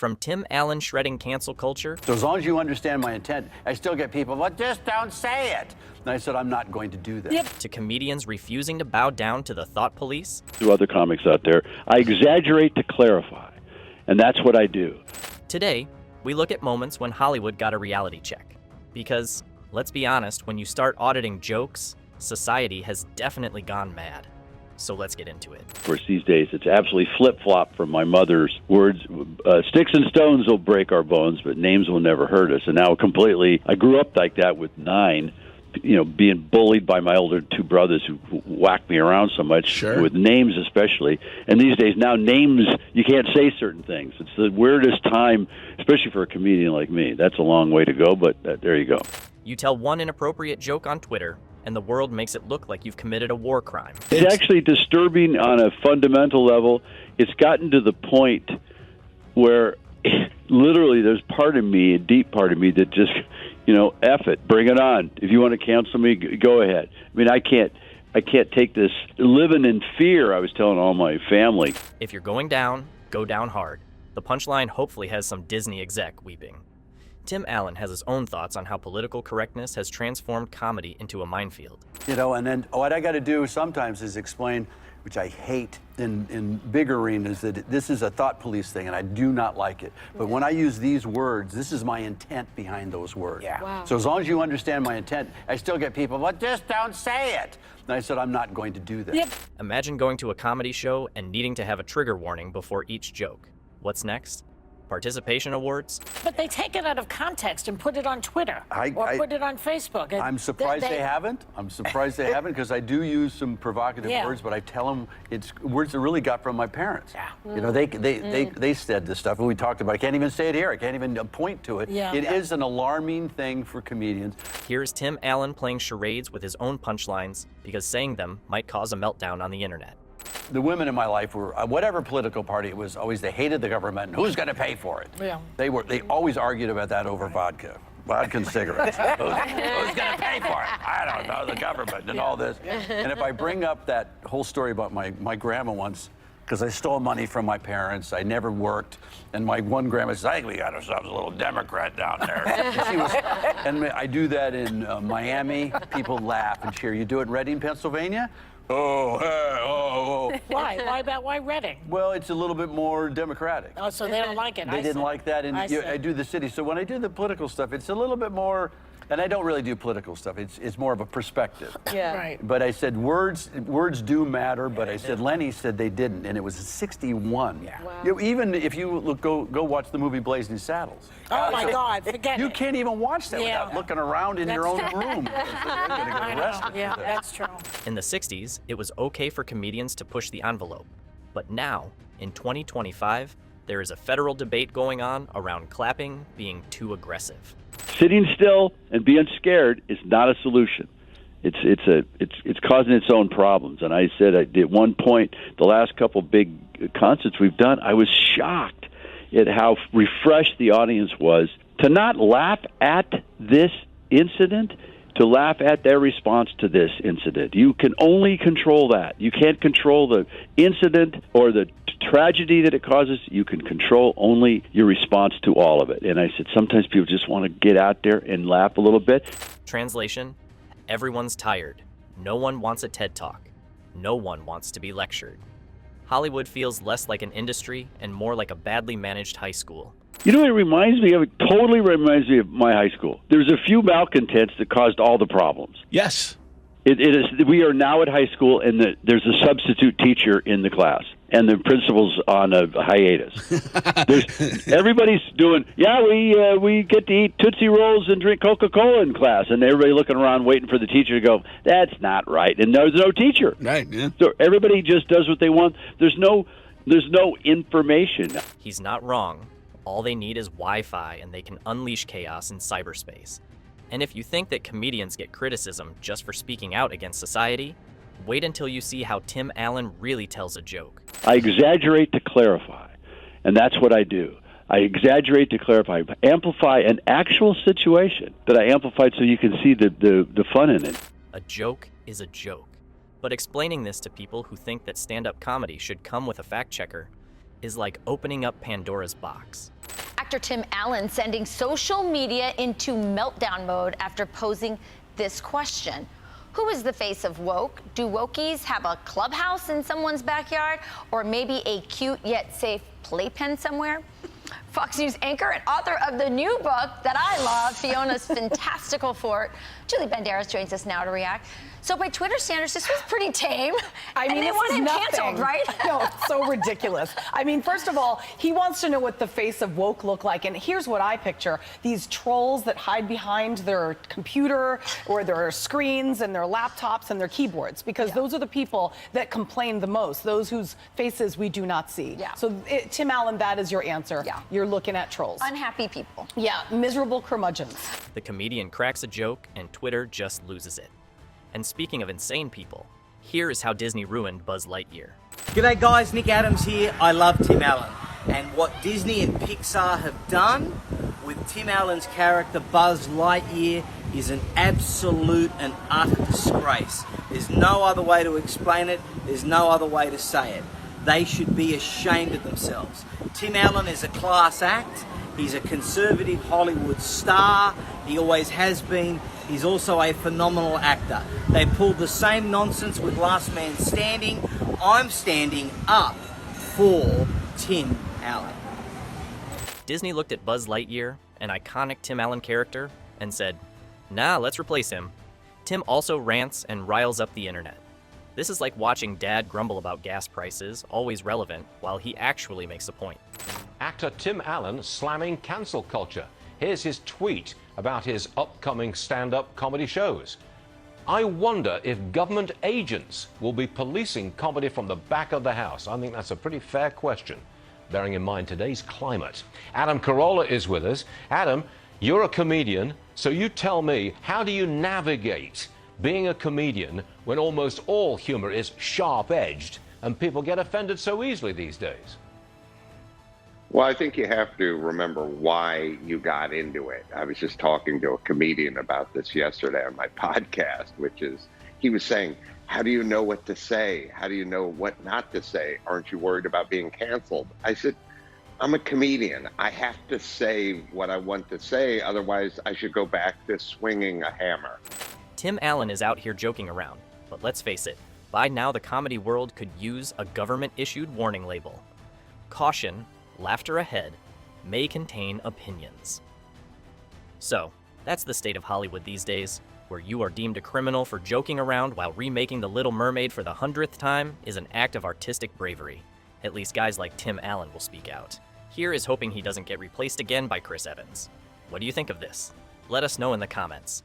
From Tim Allen shredding cancel culture, So as long as you understand my intent, I still get people, well, just don't say it. And I said, I'm not going to do that. to comedians refusing to bow down to the thought police, To other comics out there, I exaggerate to clarify, and that's what I do. today, we look at moments when Hollywood got a reality check. Because, let's be honest, when you start auditing jokes, society has definitely gone mad. So let's get into it. Of course, these days it's absolutely flip-flop from my mother's words. Sticks and stones will break our bones, but names will never hurt us. And now completely, I grew up like that with 9, being bullied by my older 2 brothers who whacked me around so much, Sure. with names especially. And these days, now names, you can't say certain things. It's the weirdest time, especially for a comedian like me. That's a long way to go, but there you go. You tell one inappropriate joke on Twitter, and the world makes it look like you've committed a war crime. It's actually disturbing on a fundamental level. It's gotten to the point where literally there's part of me, a deep part of me, that just, F it, bring it on. If you want to cancel me, go ahead. I mean, I can't take this living in fear. I was telling all my family. If you're going down, go down hard. The punchline hopefully has some Disney exec weeping. Tim Allen has his own thoughts on how political correctness has transformed comedy into a minefield. And then what I got to do sometimes is explain, which I hate in big arenas, that this is a thought police thing, and I do not like it. But when I use these words, this is my intent behind those words. Yeah. Wow. So as long as you understand my intent, I still get people, well, just don't say it. And I said, I'm not going to do that. Imagine going to a comedy show and needing to have a trigger warning before each joke. What's next? Participation awards? But they take it out of context and put it on Twitter or put it on Facebook. I'm surprised they haven't. I'm surprised they haven't, because I do use some provocative words, but I tell them it's words that really got from my parents. Yeah. They said this stuff, and we talked about it. I can't even say it here. I can't even point to it. Yeah. It is an alarming thing for comedians. Here's Tim Allen playing charades with his own punchlines because saying them might cause a meltdown on the internet. The women in my life were, whatever political party it was, always they hated the government and who's going to pay for it. Yeah. They always argued about that over vodka and cigarettes. who's going to pay for it? I don't know, the government and all this. And if I bring up that whole story about my grandma once, because I stole money from my parents, I never worked, and my one grandma says, I think we got ourselves a little Democrat down there. And I do that in Miami. People laugh and cheer. You do it in Reading, Pennsylvania? Oh. Why Reading? Well, it's a little bit more democratic. Oh, so they don't like it. They didn't like that, and see. I do the city. So when I do the political stuff, it's a little bit more, and I don't really do political stuff. It's more of a perspective. Yeah. Right. But I said words do matter, but I said Lenny said they didn't, and it was 61. Yeah. Wow. Even if you go watch the movie Blazing Saddles. Oh my God, forget You it. can't even watch that without looking around in your own room. You're going to get arrested. Yeah, that's true. In the 60s, it was okay for comedians to push the envelope. But now, in 2025, there is a federal debate going on around clapping being too aggressive. Sitting still and being scared is not a solution. It's causing its own problems. And I said at one point, the last couple big concerts we've done, I was shocked at how refreshed the audience was to not laugh at this incident, to laugh at their response to this incident. You can only control that. You can't control the incident or the tragedy that it causes. You can control only your response to all of it. And I said, sometimes people just want to get out there and laugh a little bit. Translation: everyone's tired. No one wants a TED Talk. No one wants to be lectured. Hollywood feels less like an industry and more like a badly managed high school. You know what it reminds me of? It totally reminds me of my high school. There's a few malcontents that caused all the problems. Yes. It is. We are now at high school, and there's a substitute teacher in the class, and the principal's on a hiatus. Everybody's doing, we get to eat Tootsie Rolls and drink Coca-Cola in class, and everybody looking around waiting for the teacher to go, that's not right, and there's no teacher. Right, yeah. So everybody just does what they want. There's no information. He's not wrong. All they need is Wi-Fi, and they can unleash chaos in cyberspace. And if you think that comedians get criticism just for speaking out against society, wait until you see how Tim Allen really tells a joke. I exaggerate to clarify, and that's what I do. I exaggerate to clarify, amplify an actual situation that I amplified so you can see the fun in it. A joke is a joke. But explaining this to people who think that stand-up comedy should come with a fact checker is like opening up Pandora's box. actor Tim Allen sending social media into meltdown mode after posing this question. Who is the face of woke? Do wokies have a clubhouse in someone's backyard, or maybe a cute yet safe playpen somewhere? Fox News anchor and author of the new book that I love, Fiona's Fantastical Fort, Julie Banderas, joins us now to react. So by Twitter standards, this was pretty tame. I mean, and they want him canceled, right? No, it's so ridiculous. I mean, first of all, he wants to know what the face of woke look like. And here's what I picture. These trolls that hide behind their computer or their screens and their laptops and their keyboards, because those are the people that complain the most, those whose faces we do not see. Yeah. So, Tim Allen, that is your answer. Yeah. You're looking at trolls. Unhappy people. Yeah, miserable curmudgeons. The comedian cracks a joke and Twitter just loses it. And speaking of insane people, here is how Disney ruined Buzz Lightyear. G'day guys, Nick Adams here. I love Tim Allen. And what Disney and Pixar have done with Tim Allen's character Buzz Lightyear is an absolute and utter disgrace. There's no other way to explain it. There's no other way to say it. They should be ashamed of themselves. Tim Allen is a class act. He's a conservative Hollywood star. He always has been. He's also a phenomenal actor. They pulled the same nonsense with Last Man Standing. I'm standing up for Tim Allen. Disney looked at Buzz Lightyear, an iconic Tim Allen character, and said, nah, let's replace him. Tim also rants and riles up the internet. This is like watching Dad grumble about gas prices, always relevant, while he actually makes a point. Actor Tim Allen slamming cancel culture. Here's his tweet about his upcoming stand-up comedy shows. I wonder if government agents will be policing comedy from the back of the house. I think that's a pretty fair question, bearing in mind today's climate. Adam Carolla is with us. Adam, you're a comedian, so you tell me, how do you navigate being a comedian when almost all humor is sharp-edged and people get offended so easily these days? Well, I think you have to remember why you got into it. I was just talking to a comedian about this yesterday on my podcast, which is, he was saying, how do you know what to say? How do you know what not to say? Aren't you worried about being canceled? I said, I'm a comedian. I have to say what I want to say. Otherwise, I should go back to swinging a hammer. Tim Allen is out here joking around, but let's face it, by now the comedy world could use a government-issued warning label. Caution, laughter ahead, may contain opinions. So, that's the state of Hollywood these days, where you are deemed a criminal for joking around while remaking The Little Mermaid for the 100th time is an act of artistic bravery. At least guys like Tim Allen will speak out. Here is hoping he doesn't get replaced again by Chris Evans. What do you think of this? Let us know in the comments.